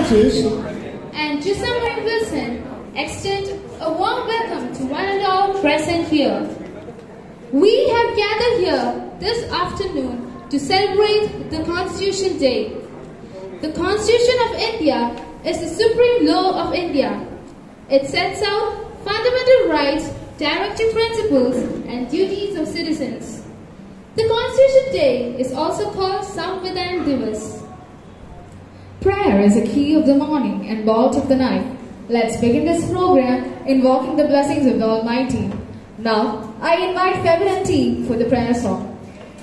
Rajesh, and Giselle Wilson extend a warm welcome to one and all present here. We have gathered here this afternoon to celebrate the Constitution Day. The Constitution of India is the supreme law of India. It sets out fundamental rights, directive principles, and duties of citizens. The Constitution Day is also called Samvidhan Divas. Prayer is the key of the morning and bolt of the night. Let's begin this program invoking the blessings of the Almighty. Now, I invite Feminine Tea for the prayer song.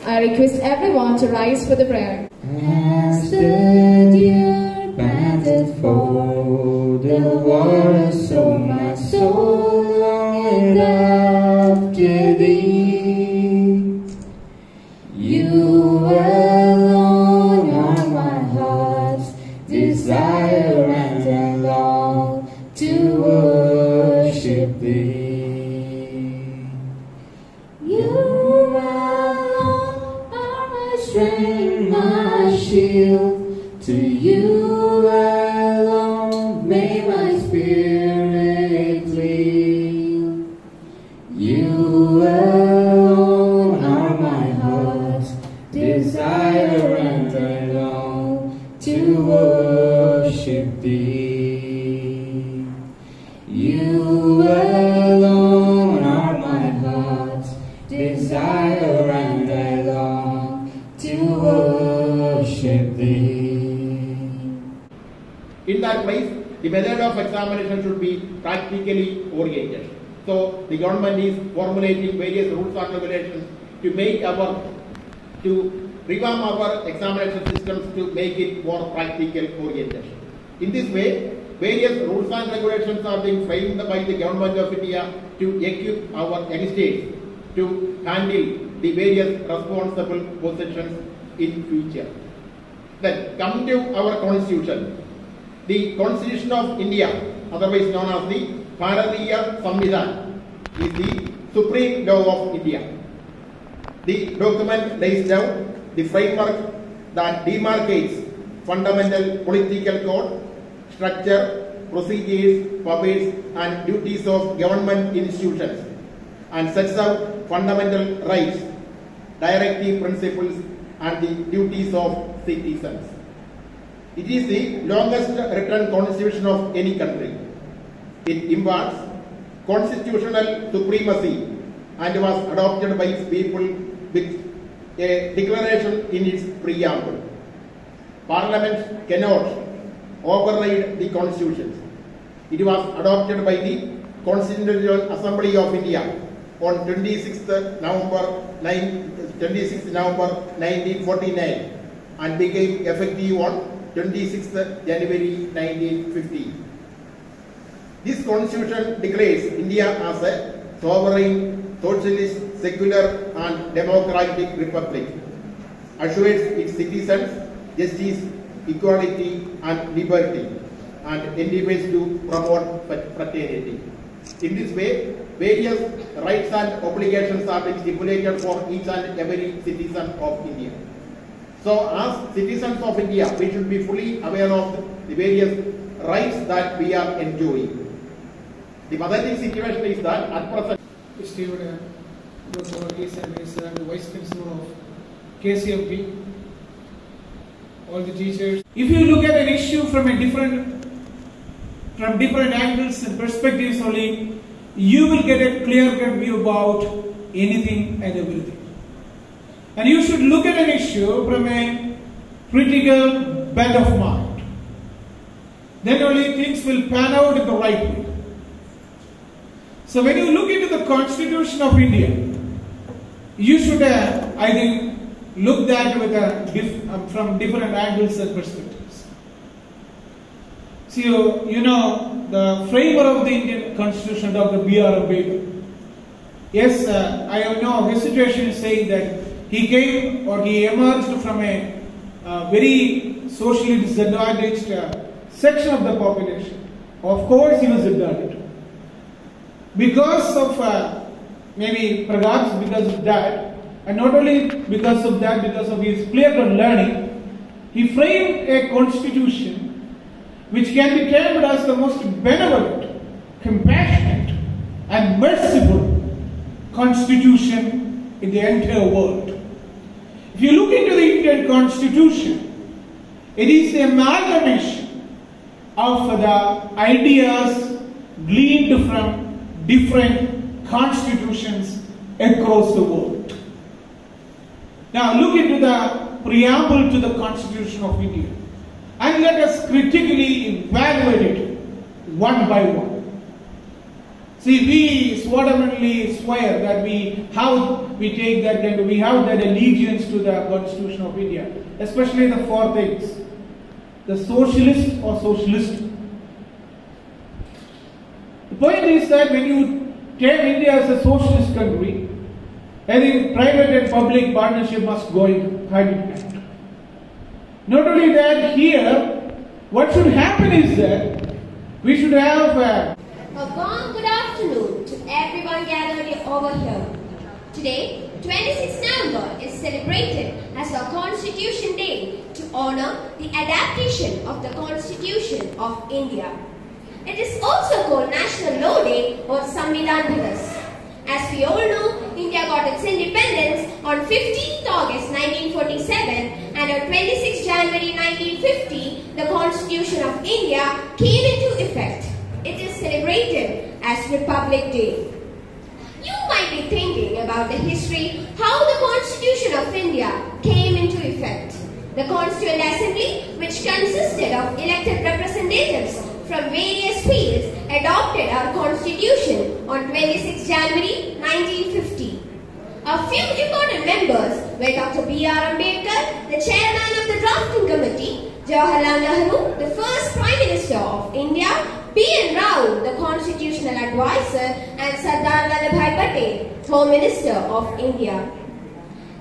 I request everyone to rise for the prayer. As the deer panted for the water, so my soul longeth after thee. You alone are my heart's desire, and I long to worship thee. You alone are my strength, my shield. To you alone may my spirit yield. You alone are my heart's desire, and I long to worship thee. You alone are my heart's desire, and I long to worship thee. In that place, the method of examination should be practically oriented. So the government is formulating various rules and regulations to revamp our examination systems to make it more practical oriented. In this way, various rules and regulations are being framed by the government of India to equip our youngsters to handle the various responsible positions in future. Then, coming to our constitution. The Constitution of India, otherwise known as the Bharatiya Samvidhan, is the supreme law of India. The document lays down the framework that demarcates fundamental political code, structure, procedures, powers, and duties of government institutions, and sets out fundamental rights, directive principles, and the duties of citizens. It is the longest written constitution of any country. It imparts constitutional supremacy and was adopted by its people with a declaration in its preamble. Parliament cannot override the constitution. It was adopted by the Constitutional Assembly of India on 26th November 1949 and became effective on 26th January 1950. This constitution declares India as a sovereign, socialist, secular and democratic republic, assures its citizens justice, equality and liberty, and endeavors to promote fraternity. In this way, various rights and obligations are being stipulated for each and every citizen of India. So, as citizens of India, we should be fully aware of the various rights that we are enjoying. The pathetic situation is that at present, Steve was our case and is the Vice Principal of KCMP, all the teachers. If you look at an issue from different angles and perspectives only, you will get a clear-cut view about anything and everything. And you should look at an issue from a critical bent of mind. Then only things will pan out in the right way. So when you look into the Constitution of India, you should, I think, look at it from different angles and perspectives. See, you know, the framer of the Indian Constitution, Dr. B.R. Ambedkar. Yes, I have no hesitation in saying that he came or he emerged from a very socially disadvantaged section of the population. Of course, he was ignorant. Because of, perhaps because of that, and not only because of that, because of his clear-cut learning, he framed a constitution which can be termed as the most benevolent, compassionate, and merciful constitution in the entire world. If you look into the Indian Constitution, it is the amalgamation of the ideas gleaned from different constitutions across the world. Now look into the preamble to the Constitution of India and let us critically evaluate it one by one. See, we solemnly swear that we have that allegiance to the Constitution of India, especially the four things: the socialist or socialist. The point is that when you term India as a socialist country, I think private and public partnership must go hand in hand. Not only that, here, what should happen is that we should have a warm good afternoon to everyone gathered over here. Today, 26 November is celebrated as our Constitution Day to honor the adaptation of the Constitution of India. It is also called National Law Day or Samvidhan Divas. As we all know, India got its independence on 15th August 1947 and on 26 January 1950, the Constitution of India came into effect. It is celebrated as Republic Day. You might be thinking about the history, how the Constitution of India came into effect. The Constituent Assembly, which consisted of elected representatives from various fields, adopted our Constitution on 26 January 1950. A few important members were Dr. B.R. Ambedkar, the chairman of the drafting committee, Jawaharlal Nehru, the first Prime Minister of India, B.N. Rao, the constitutional advisor, and Sardar Vallabhbhai Patel, Home Minister of India.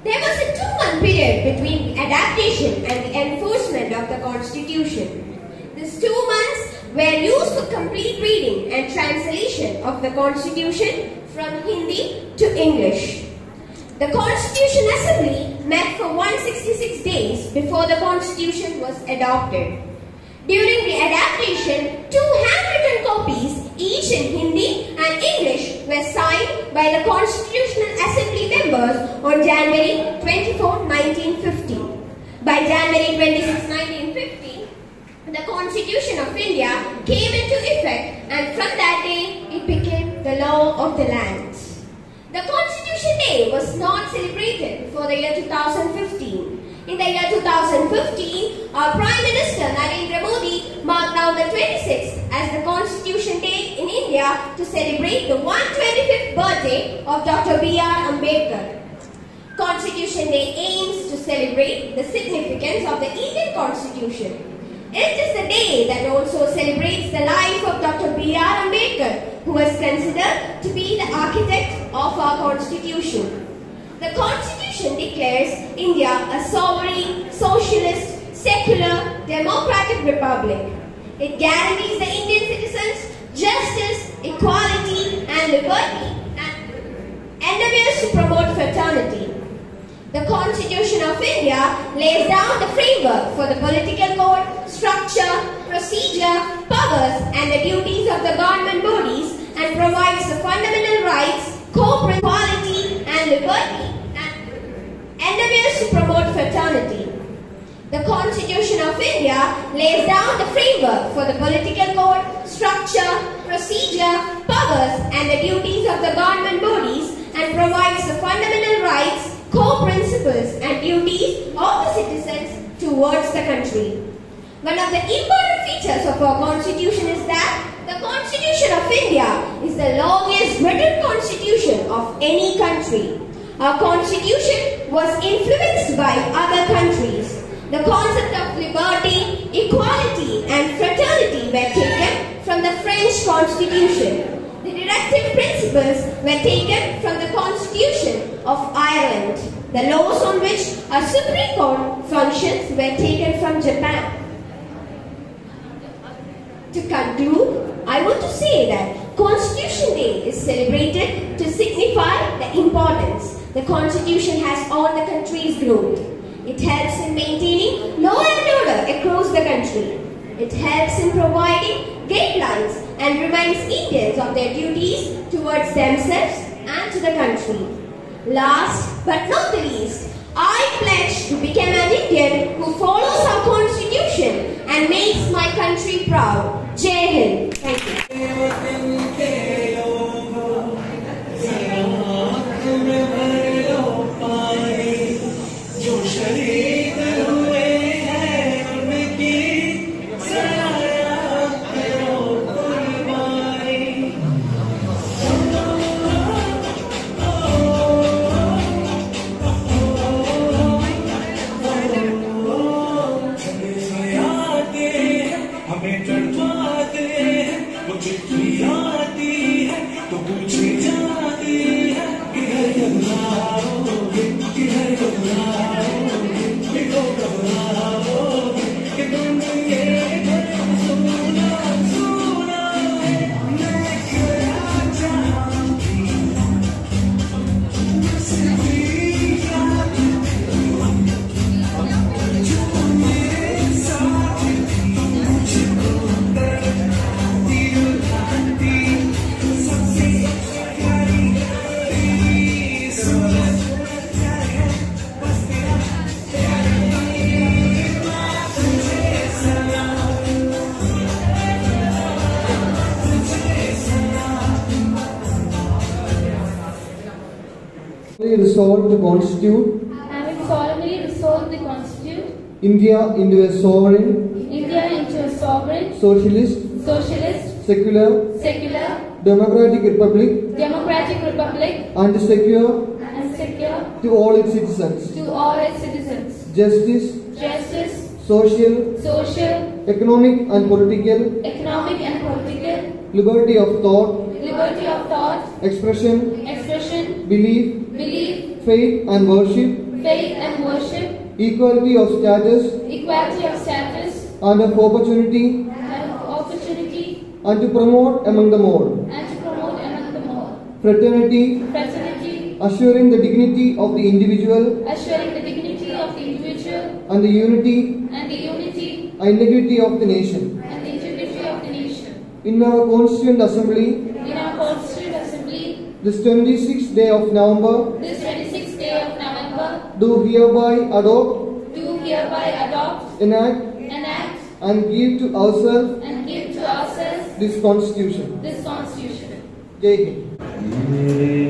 There was a 2-month period between the adaptation and the enforcement of the Constitution. These 2 months were used for complete reading and translation of the Constitution from Hindi to English. The Constitution Assembly met for 166 days before the Constitution was adopted. During the adaptation, 2 handwritten copies, each in Hindi and English, were signed by the Constitutional Assembly members on January 24, 1950. By January 26, 1950, the Constitution of India came into effect, and from that day, it became the law of the land. The Constitution Day was not celebrated before the year 2015. In the year 2015, our Prime Minister Narendra Modi marked down the 26th as the Constitution Day in India to celebrate the 125th birthday of Dr. B.R. Ambedkar. Constitution Day aims to celebrate the significance of the Indian Constitution. It is the day that also celebrates the life of Dr. B.R. Ambedkar, who was considered to be the architect of our Constitution. The Constitution declares India a sovereign, socialist, secular, democratic republic. It guarantees the Indian citizens justice, equality, and liberty, and endeavors to promote fraternity. The Constitution of India lays down the framework for the political code, structure, procedure, powers, and the duties of the government bodies, and provides the fundamental rights, corporate equality, and liberty, endeavors to promote fraternity. The Constitution of India lays down the framework for the political code, structure, procedure, powers, and the duties of the government bodies, and provides the fundamental rights, core principles, and duties of the citizens towards the country. One of the important features of our Constitution is that the Constitution of India is the longest written constitution of any country. Our Constitution was influenced by other countries. The concept of liberty, equality, and fraternity were taken from the French Constitution. The directive principles were taken from the Constitution of Ireland. The laws on which a Supreme Court functions were taken from Japan. To conclude, I want to say that Constitution Day is celebrated to signify the importance the Constitution has on the country's growth. It helps in maintaining law and order across the country. It helps in providing guidelines and reminds Indians of their duties towards themselves and to the country. Last but not the least, I pledge to become an Indian who follows our constitution and makes my country proud. Jai Hind. Thank you. Resolved to constitute Having solemnly resolved to constitute India into a sovereign, socialist, secular, democratic republic and secure to all its citizens. Justice, social, economic and political, liberty of thought, expression, belief, faith and worship, equality of status and of opportunity, and to promote among them all. Fraternity, assuring the dignity of the individual and the unity and integrity of the nation. In our Constituent Assembly, this 26th day of November, do hereby adopt, enact, and give to ourselves this Constitution. Jai Hind.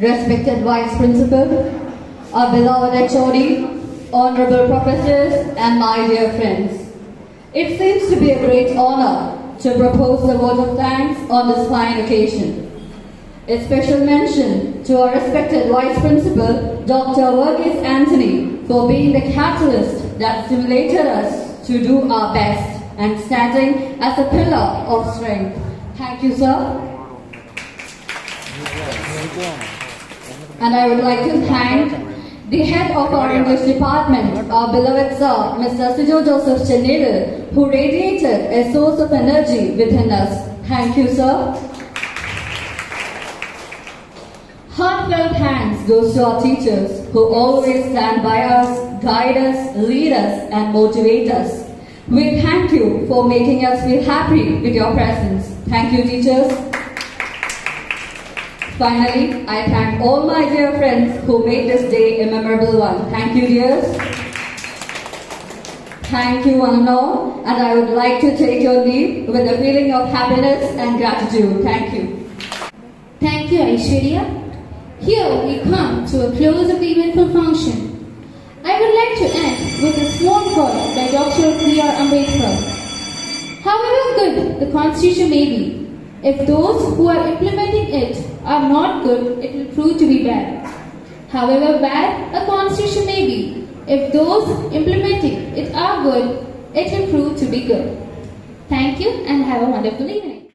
respected Vice Principal, our beloved HOD, honorable professors, and my dear friends. It seems to be a great honor to propose the vote of thanks on this fine occasion. A special mention to our respected Vice Principal, Dr. Verghese Anthony, for being the catalyst that stimulated us to do our best and standing as a pillar of strength. Thank you, sir. And I would like to thank the head of our English department, our beloved sir, Mr. Sijo Joseph Chenil, who radiated a source of energy within us. Thank you, sir. Heartfelt thanks goes to our teachers who always stand by us, guide us, lead us, and motivate us. We thank you for making us feel happy with your presence. Thank you, teachers. Finally, I thank all my dear friends who made this day a memorable one. Thank you, dears. Thank you, one and all. And I would like to take your leave with a feeling of happiness and gratitude. Thank you. Thank you, Aishwarya. Here we come to a close of the eventful function. I would like to end with a small quote by Dr. B.R. Ambedkar. However good the Constitution may be, if those who are implementing it are not good, it will prove to be bad. However bad a Constitution may be, if those implementing it are good, it will prove to be good. Thank you and have a wonderful evening.